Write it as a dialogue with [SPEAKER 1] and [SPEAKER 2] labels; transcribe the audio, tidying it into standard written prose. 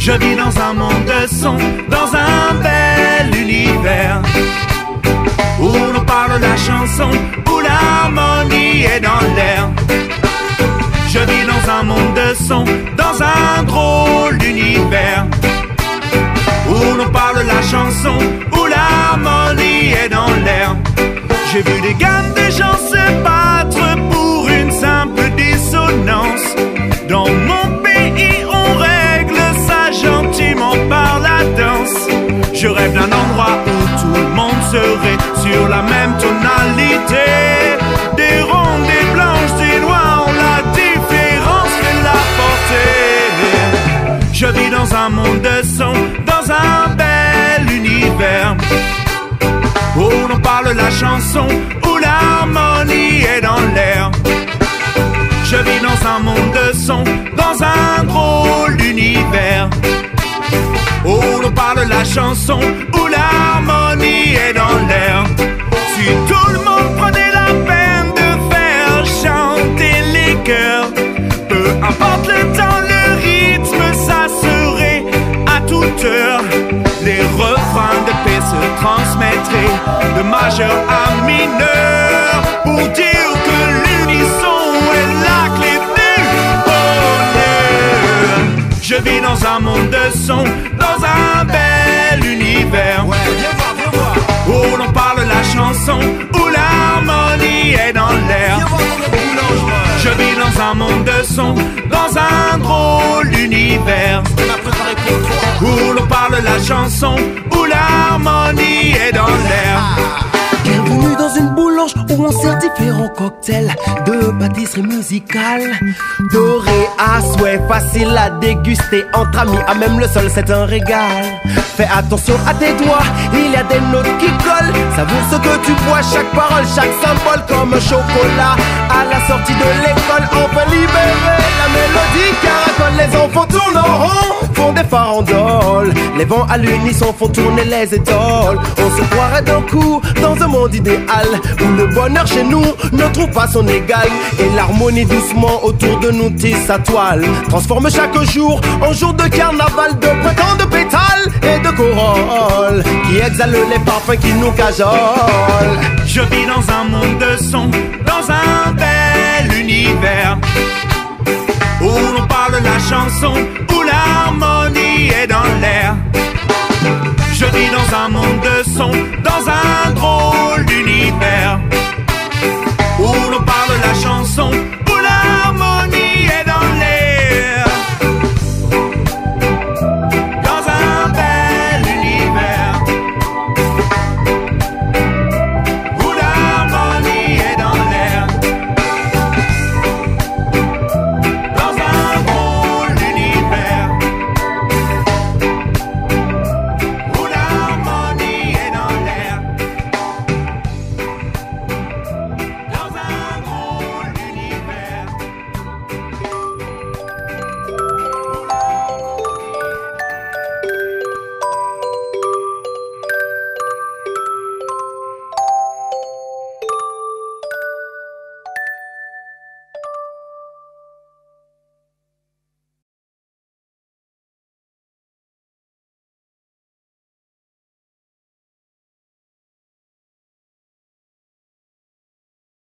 [SPEAKER 1] Je vis dans un monde de son, dans un bel univers où l'on parle la chanson, où l'harmonie est dans l'air. Je vis dans un monde de son, dans un drôle d'univers où l'on parle la chanson, où l'harmonie est dans l'air. J'ai vu des gammes, des gens se battre pour une simple dissonance. Dans mon pays, on règle ça gentiment par la danse. Je rêve d'un endroit où tout le monde serait sur la même tonalité. Des rondes, des blanches, des noirs, la différence fait la portée. Je vis dans un monde de son, dans un bel univers où l'on parle la chanson, où l'harmonie est dans l'air. Je vis dans un monde de son, dans un drôle d'univers où l'on parle la chanson, où l'harmonie est dans l'air. Si tout le monde prenait la peine de faire chanter les chœurs, peu importe le temps, le rythme, ça serait à toute heure. Les refrains de paix se transmettraient de majeur à mineur pour dire que l'unisson est la clé du bonheur. Je vis dans un monde de son, dans un bel univers où l'on parle la chanson, où l'harmonie est dans l'air. Je vis dans un monde de son, dans un drôle d'univers où l'on parle la chanson, où l'harmonie est dans l'air.
[SPEAKER 2] Bienvenue dans une boulange où on sert différents cocktails de pâtisserie musicale. Doré à souhait, facile à déguster. Entre amis, à même le sol, c'est un régal. Fais attention à tes doigts, il y a des notes qui collent. Savoure ce que tu bois, chaque parole, chaque symbole. Comme un chocolat à la sortie de l'école. Enfin libéré, la mélodie caracole. Les enfants tournent en rond, font des farandoles. Les vents à l'unisson font tourner les étoiles. On se croirait d'un coup dans un monde idéal où le bonheur chez nous ne trouve pas son égal. Et l'harmonie doucement autour de nous tisse sa toile. Transforme chaque jour en jour de carnaval, de printemps, de pétales et de corolle qui exhalent les parfums qui nous cajolent.
[SPEAKER 1] Je vis dans un monde de son, dans un bel univers où l'on parle la chanson,